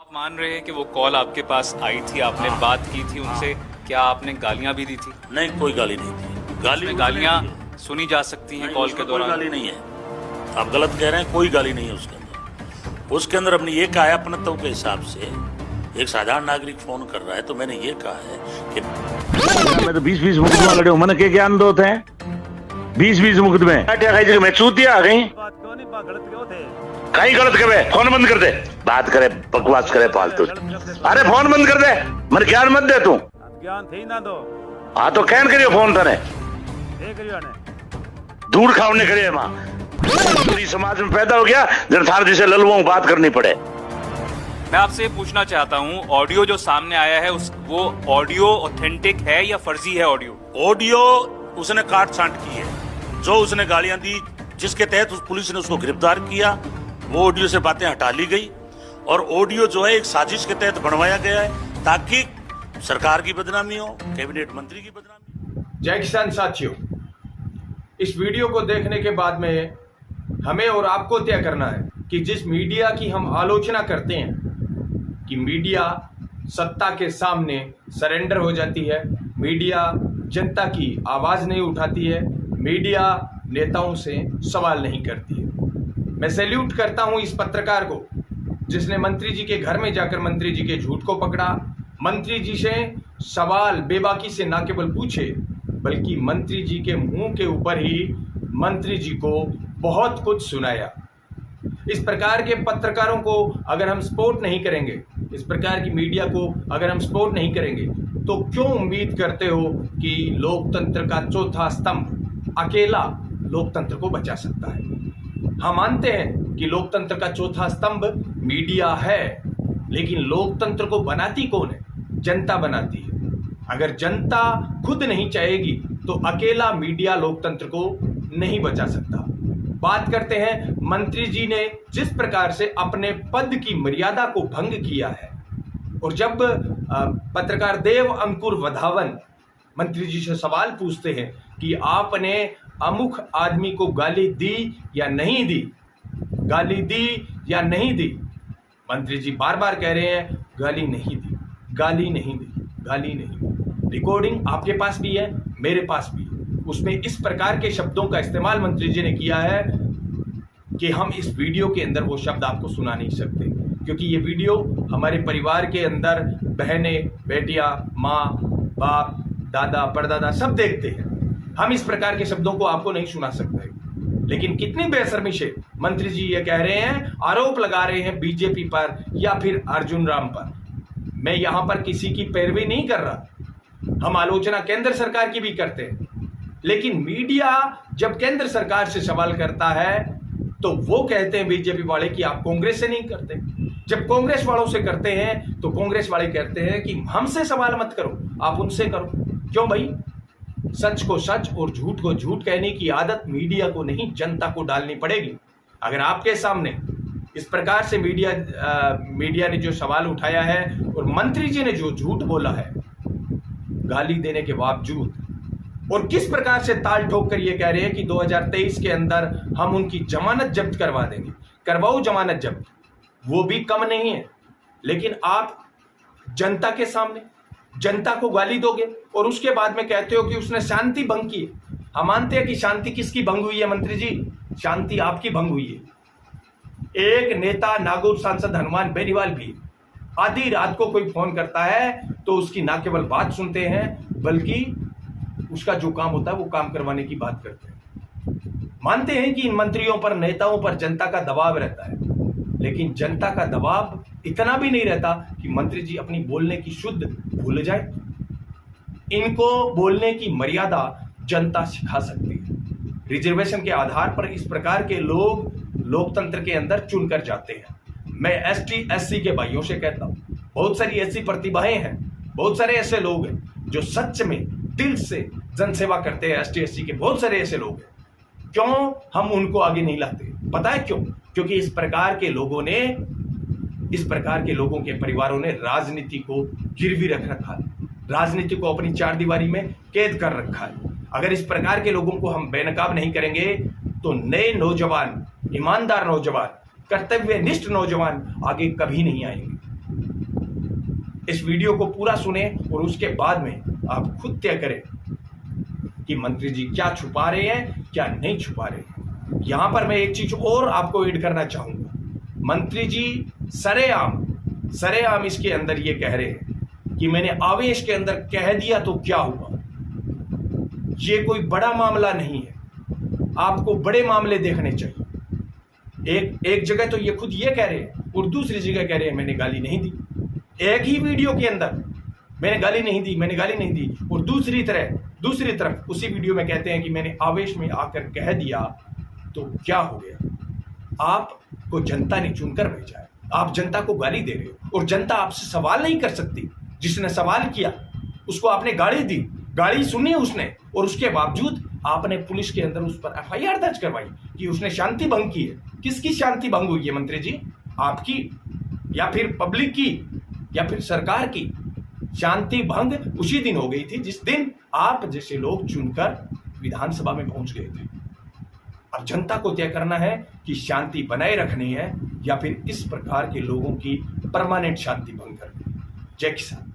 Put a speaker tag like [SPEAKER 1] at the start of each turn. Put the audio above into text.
[SPEAKER 1] मान रहे हैं कि वो कॉल आपके पास आई थी, आपने बात की थी उनसे, क्या आपने गालियां भी दी थी?
[SPEAKER 2] नहीं, कोई गाली नहीं थी।
[SPEAKER 1] गालियां सुनी जा सकती हैं कॉल के दौरान?
[SPEAKER 2] कोई गाली नहीं है, आप गलत कह रहे हैं। कोई गाली नहीं है उसके अंदर हमने ये कहा है अपनत्व के हिसाब से। एक साधारण नागरिक फोन कर रहा है तो मैंने ये कहा है कि
[SPEAKER 3] मैं तो 20-20 मुकदमा लड़े हूं, मैंने के ज्ञान दो थे 20-20 मुकदमे मैं चूतिया आ गई। कहीं गलत करे, फोन बंद कर दे, बात करे बकवास करे फालतू। अरे फोन बंद कर दे, मेरे ज्ञान मत दे तू।
[SPEAKER 4] ज्ञान थी ना दो।
[SPEAKER 3] हाँ तो कैन करियो फोन तने दूर खावने करिए मां पूरी समाज में पैदा हो गया जब थार जिसे ललुओं बात करनी पड़े।
[SPEAKER 1] मैं आपसे ये पूछना चाहता हूँ, ऑडियो जो सामने आया है वो ऑडियो ऑथेंटिक है या फर्जी है?
[SPEAKER 2] ऑडियो उसने काट छांट की है। जो उसने गालियां दी, जिसके तहत पुलिस ने उसको गिरफ्तार किया, वो ऑडियो से बातें हटा ली गई। और ऑडियो जो है एक साजिश के तहत बनवाया गया है ताकि सरकार की बदनामी हो, कैबिनेट मंत्री की बदनामी।
[SPEAKER 5] जय किसान साथियों, इस वीडियो को देखने के बाद में हमें और आपको तय करना है कि जिस मीडिया की हम आलोचना करते हैं कि मीडिया सत्ता के सामने सरेंडर हो जाती है, मीडिया जनता की आवाज नहीं उठाती है, मीडिया नेताओं से सवाल नहीं करती है। मैं सैल्यूट करता हूं इस पत्रकार को जिसने मंत्री जी के घर में जाकर मंत्री जी के झूठ को पकड़ा, मंत्री जी से सवाल बेबाकी से ना केवल पूछे बल्कि मंत्री जी के मुंह के ऊपर ही मंत्री जी को बहुत कुछ सुनाया। इस प्रकार के पत्रकारों को अगर हम सपोर्ट नहीं करेंगे, इस प्रकार की मीडिया को अगर हम सपोर्ट नहीं करेंगे तो क्यों उम्मीद करते हो कि लोकतंत्र का चौथा स्तंभ अकेला लोकतंत्र को बचा सकता है? हम मानते हैं कि लोकतंत्र का चौथा स्तंभ मीडिया है, लेकिन लोकतंत्र को बनाती कौन है? जनता बनाती है। अगर जनता खुद नहीं चाहेगी तो अकेला मीडिया लोकतंत्र को नहीं बचा सकता। बात करते हैं मंत्री जी ने जिस प्रकार से अपने पद की मर्यादा को भंग किया है। और जब पत्रकार देव अंकुर वधावन मंत्री जी से सवाल पूछते हैं कि आपने अमुख आदमी को गाली दी या नहीं दी, गाली दी या नहीं दी, मंत्री जी बार बार कह रहे हैं गाली नहीं दी, गाली नहीं दी, गाली नहीं दी। रिकॉर्डिंग आपके पास भी है, मेरे पास भी है। उसमें इस प्रकार के शब्दों का इस्तेमाल मंत्री जी ने किया है कि हम इस वीडियो के अंदर वो शब्द आपको सुना नहीं सकते, क्योंकि ये वीडियो हमारे परिवार के अंदर बहनें, बेटियां, माँ, बाप, दादा, परदादा सब देखते हैं। हम इस प्रकार के शब्दों को आपको नहीं सुना सकते। लेकिन कितनी बेशर्मी से मंत्री जी ये कह रहे हैं, आरोप लगा रहे हैं बीजेपी पर या फिर अर्जुन राम पर। मैं यहां पर किसी की पैरवी नहीं कर रहा, हम आलोचना केंद्र सरकार की भी करते हैं, लेकिन मीडिया जब केंद्र सरकार से सवाल करता है तो वो कहते हैं बीजेपी वाले कि आप कांग्रेस से नहीं करते। जब कांग्रेस वालों से करते हैं तो कांग्रेस वाले कहते हैं कि हमसे सवाल मत करो, आप उनसे करो। क्यों भाई? सच को सच और झूठ को झूठ कहने की आदत मीडिया को नहीं, जनता को डालनी पड़ेगी। अगर आपके सामने इस प्रकार से मीडिया ने जो सवाल उठाया है और मंत्री जी ने जो झूठ बोला है गाली देने के बावजूद, और किस प्रकार से ताल ठोक कर ये कह रहे हैं कि 2023 के अंदर हम उनकी जमानत जब्त करवा देंगे। करवाओ जमानत जब्त, वो भी कम नहीं है, लेकिन आप जनता के सामने जनता को गाली दोगे और उसके बाद में कहते हो कि उसने शांति भंग की। हम मानते हैं कि शांति किसकी भंग हुई है मंत्री जी? शांति आपकी भंग हुई है। एक नेता नागौर सांसद हनुमान बेनीवाल भी आधी रात को कोई फोन करता है तो उसकी ना केवल बात सुनते हैं बल्कि उसका जो काम होता है वो काम करवाने की बात करते हैं। मानते हैं कि इन मंत्रियों पर, नेताओं पर जनता का दबाव रहता है, लेकिन जनता का दबाव इतना भी नहीं रहता कि मंत्री जी अपनी बोलने की शुद्ध भूल जाए। इनको बोलने की मर्यादा जनता सिखा सकती है। रिजर्वेशन के आधार पर इस प्रकार के लोग लोकतंत्र के अंदर चुनकर जाते हैं। मैं एसटी एससी के भाइयों से कहता हूं, बहुत सारी ऐसी प्रतिभाएं हैं, बहुत सारे ऐसे लोग हैं जो सच में दिल से जनसेवा करते हैं। एसटी एससी के बहुत सारे ऐसे लोग हैं, क्यों हम उनको आगे नहीं लाते? पता है क्यों? क्योंकि इस प्रकार के लोगों के परिवारों ने राजनीति को गिरवी रख रखा है, राजनीति को अपनी चार दीवारी में कैद कर रखा है। अगर इस प्रकार के लोगों को हम बेनकाब नहीं करेंगे तो नए नौजवान, ईमानदार नौजवान, कर्तव्यनिष्ठ नौजवान आगे कभी नहीं आएंगे। इस वीडियो को पूरा सुने और उसके बाद में आप खुद तय करें कि मंत्री जी क्या छुपा रहे हैं, क्या नहीं छुपा रहे हैं। यहां पर मैं एक चीज और आपको ऐड करना चाहूंगा। मंत्री जी सरेआम इसके अंदर ये कह रहे हैं कि मैंने आवेश के अंदर कह दिया तो क्या हुआ। ये कोई बड़ा मामला नहीं है, आपको बड़े मामले देखने चाहिए। एक जगह तो ये खुद ये कह रहे हैं और दूसरी जगह कह रहे हैं मैंने गाली नहीं दी। एक ही वीडियो के अंदर मैंने गाली नहीं दी और दूसरी तरफ उसी वीडियो में कहते हैं कि मैंने आवेश में आकर कह दिया तो क्या हो गया। आपको जनता ने चुनकर भेजा है, आप जनता को गाली दे रहे हो और जनता आपसे सवाल नहीं कर सकती। जिसने सवाल किया उसको आपने गाली दी, गाली सुनी उसने, और उसके बावजूद आपने पुलिस के अंदर उस पर एफआईआर दर्ज करवाई कि उसने शांति भंग की है। किसकी शांति भंग हुई है मंत्री जी? आपकी या फिर पब्लिक की या फिर सरकार की? शांति भंग उसी दिन हो गई थी जिस दिन आप जैसे लोग चुनकर विधानसभा में पहुंच गए थे। अब जनता को तय करना है कि शांति बनाए रखनी है या फिर इस प्रकार के लोगों की परमानेंट शांति भंग करनी है। जय किसान।